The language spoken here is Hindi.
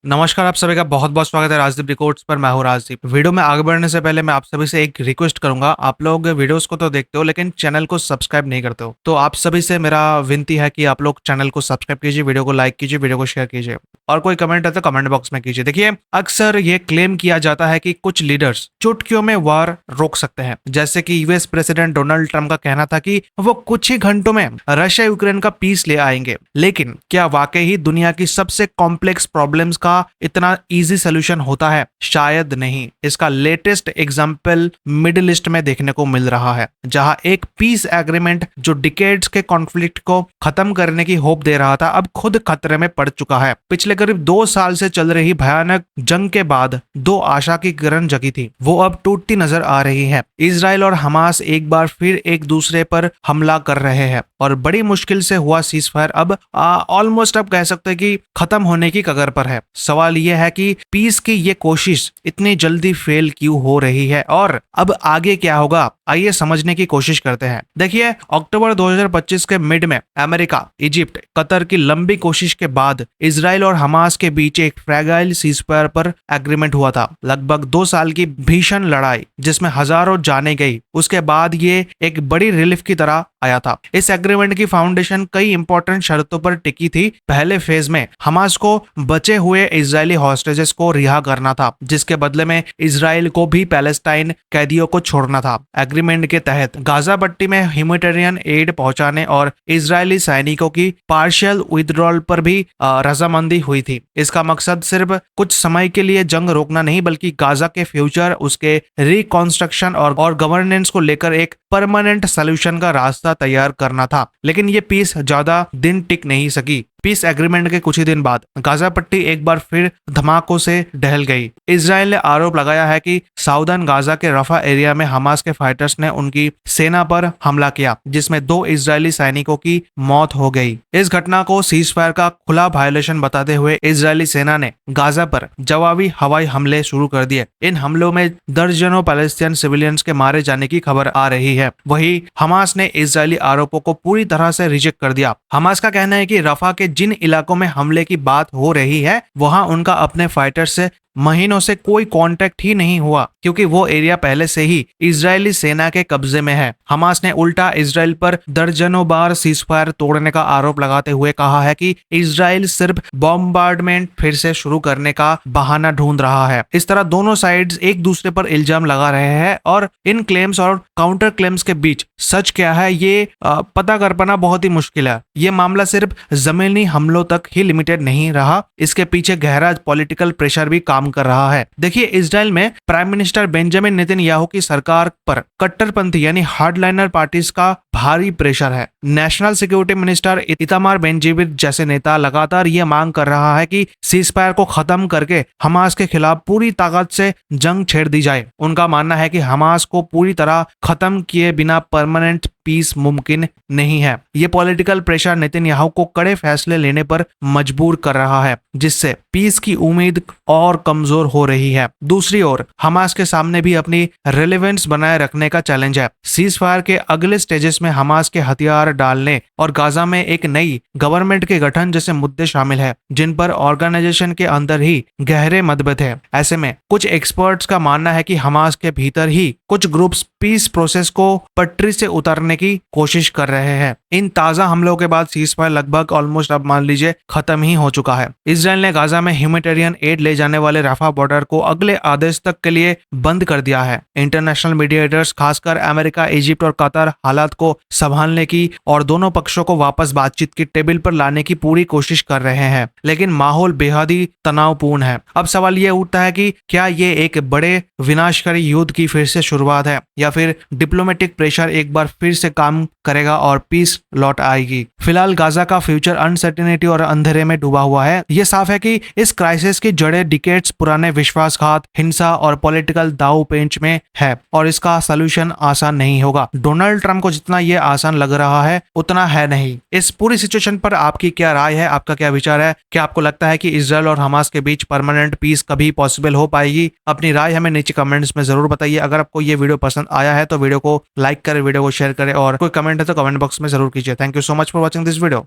नमस्कार, आप सभी का बहुत बहुत स्वागत है राजदीप रिकॉर्ड्स पर। मैं हूं राजदीप। वीडियो में आगे बढ़ने से पहले मैं आप सभी से एक रिक्वेस्ट करूंगा। आप लोग वीडियोस को तो देखते हो लेकिन चैनल को सब्सक्राइब नहीं करते हो, तो आप सभी से मेरा विनती है कि आप लोग चैनल को सब्सक्राइब कीजिए, वीडियो को लाइक कीजिए, वीडियो को शेयर कीजिए और कोई कमेंट है तो कमेंट बॉक्स में कीजिए। देखिए, अक्सर ये क्लेम किया जाता है कि कुछ लीडर्स चुटकियों में वार रोक सकते हैं, जैसे कि यूएस प्रेसिडेंट डोनाल्ड ट्रंप का कहना था कि वो कुछ ही घंटों में रशिया यूक्रेन का पीस ले आएंगे। लेकिन क्या वाकई ही दुनिया की सबसे कॉम्प्लेक्स प्रॉब्लम्स का इतना इजी सोल्यूशन होता है? शायद नहीं। इसका लेटेस्ट एग्जांपल मिडिल ईस्ट में देखने को मिल रहा है, जहां एक पीस एग्रीमेंट जो डिकेड्स के कॉन्फ्लिक्ट को खत्म करने की होप दे रहा था, अब खुद खतरे में पड़ चुका है। पिछले करीब 2 साल से चल रही भयानक जंग के बाद दो आशा की किरण जगी थी, वो अब टूटती नजर आ रही है। इजराइल और हमास एक बार फिर एक दूसरे पर हमला कर रहे हैं और बड़ी मुश्किल से हुआ सीजफायर अब ऑलमोस्ट अब कह सकते हैं कि खत्म होने की कगार पर है। सवाल यह है कि पीस की ये कोशिश इतनी जल्दी फेल क्यों हो रही है और अब आगे क्या होगा? आइए समझने की कोशिश करते हैं। देखिए, अक्टूबर 2025 के मिड में अमेरिका, इजिप्ट, कतर की लंबी कोशिश के बाद इजराइल और हमास के बीच एक फ्रैगाइल सीजफायर पर एग्रीमेंट हुआ था। लगभग 2 साल की भीषण लड़ाई जिसमें हजारों जाने गई, उसके बाद ये एक बड़ी रिलीफ की तरह आया था। इस एग्रीमेंट की फाउंडेशन कई इंपॉर्टेंट शर्तों पर टिकी थी। पहले फेज में हमास को बचे हुए इजरायली हॉस्टेजेस को रिहा करना था, जिसके बदले में इजराइल को भी पैलेस्टाइन कैदियों को छोड़ना था। एग्रीमेंट के तहत गाजा पट्टी में ह्यूमैनिटेरियन एड पहुंचाने और इजरायली सैनिकों की पार्शियल विथड्रॉल पर भी रजामंदी हुई थी। इसका मकसद सिर्फ कुछ समय के लिए जंग रोकना नहीं, बल्कि गाजा के फ्यूचर, उसके रिकॉन्स्ट्रक्शन और गवर्नेंस को लेकर एक परमानेंट सोल्यूशन का रास्ता तैयार करना था। लेकिन ये पीस ज्यादा दिन टिक नहीं सकी। पीस एग्रीमेंट के कुछ ही दिन बाद गाजा पट्टी एक बार फिर धमाकों से ढह गई। इजराइल ने आरोप लगाया है कि साउदर्न गाजा के रफा एरिया में हमास के फाइटर्स ने उनकी सेना पर हमला किया, जिसमें 2 इजरायली सैनिकों की मौत हो गई। इस घटना को सीजफायर का खुला वायलेशन बताते हुए इजरायली सेना ने गाजा पर जवाबी हवाई हमले शुरू कर दिए। इन हमलों में दर्जनों पैलेस्टाइन सिविलियंस के मारे जाने की खबर आ रही है। वहीं हमास ने इजरायली आरोपों को पूरी तरह से रिजेक्ट कर दिया। हमास का कहना है कि रफा के जिन इलाकों में हमले की बात हो रही है, वहां उनका अपने फाइटर्स से महीनों से कोई कांटेक्ट ही नहीं हुआ, क्योंकि वो एरिया पहले से ही इजरायली सेना के कब्जे में है। हमास ने उल्टा इजराइल पर दर्जनों बार सीजफायर तोड़ने का आरोप लगाते हुए कहा है कि इजराइल सिर्फ बॉम्बार्डमेंट फिर से शुरू करने का बहाना ढूंढ रहा है। इस तरह दोनों साइड्स एक दूसरे पर इल्जाम लगा रहे हैं और इन क्लेम्स और काउंटर क्लेम्स के बीच सच क्या है ये पता कर पाना बहुत ही मुश्किल है। ये मामला सिर्फ जमीनी हमलों तक ही लिमिटेड नहीं रहा, इसके पीछे गहरा पॉलिटिकल प्रेशर भी काम कर रहा है। देखिए, इजराइल में प्राइम मिनिस्टर बेंजामिन नेतन्याहू की सरकार पर कट्टरपंथी यानी हार्डलाइनर पार्टीज का भारी प्रेशर है। National security minister Itamar Ben Gvir जैसे नेता लगातार ये मांग कर रहा है कि सीजफायर को खत्म करके हमास के खिलाफ पूरी ताकत से जंग छेड़ दी जाए। उनका मानना है कि हमास को पूरी तरह खत्म किए बिना परमानेंट पीस मुमकिन नहीं है। ये पॉलिटिकल प्रेशर नेतन्याहू को कड़े फैसले लेने पर मजबूर कर रहा है, जिससे पीस की उम्मीद और कमजोर हो रही है। दूसरी ओर हमास के सामने भी अपनी रेलेवेंस बनाए रखने का चैलेंज है। सीजफायर के अगले स्टेजेस में हमास के हथियार डालने और गाजा में एक नई गवर्नमेंट के गठन जैसे मुद्दे शामिल है, जिन पर ऑर्गेनाइजेशन के अंदर ही गहरे मतभेद है। ऐसे में कुछ एक्सपर्ट्स का मानना है कि हमास के भीतर ही कुछ ग्रुप्स पीस प्रोसेस को पटरी से उतारने की कोशिश कर रहे हैं। इन ताजा हमलों के बाद सीजफायर लगभग ऑलमोस्ट अब मान लीजिए खत्म ही हो चुका है। इजराइल ने गाजा में ह्यूमैनिटेरियन एड ले जाने वाले राफा बॉर्डर को अगले आदेश तक के लिए बंद कर दिया है। इंटरनेशनल मीडिएटर्स, खासकर अमेरिका, इजिप्ट और कतर हालात को संभालने की और दोनों पक्षों को वापस बातचीत की टेबल पर लाने की पूरी कोशिश कर रहे हैं, लेकिन माहौल बेहद ही तनावपूर्ण है। अब सवाल यह उठता है कि क्या ये एक बड़े विनाशकारी युद्ध की फिर से शुरुआत है, या फिर डिप्लोमेटिक प्रेशर एक बार फिर से काम करेगा और पीस लौट आएगी। फिलहाल गाजा का फ्यूचर अनसर्टेनिटी और अंधेरे में डूबा हुआ है। यह साफ है कि इस क्राइसिस की जड़ें डिकेड्स पुराने विश्वासघात, हिंसा और पॉलिटिकल दाव पेंच में है और इसका सलूशन आसान नहीं होगा। डोनाल्ड ट्रंप को जितना यह आसान लग रहा है उतना है नहीं। इस पूरी सिचुएशन पर आपकी क्या राय है, आपका क्या विचार है? क्या आपको लगता है कि इजराइल और हमास के बीच परमानेंट पीस कभी पॉसिबल हो पाएगी? अपनी राय हमें नीचे कमेंट्स में जरूर बताइए। अगर आपको ये वीडियो पसंद आया है तो वीडियो को लाइक करें, वीडियो को शेयर करें और कोई कमेंट है तो कमेंट बॉक्स में जरूर कीजिए। Thank you so much for watching this video.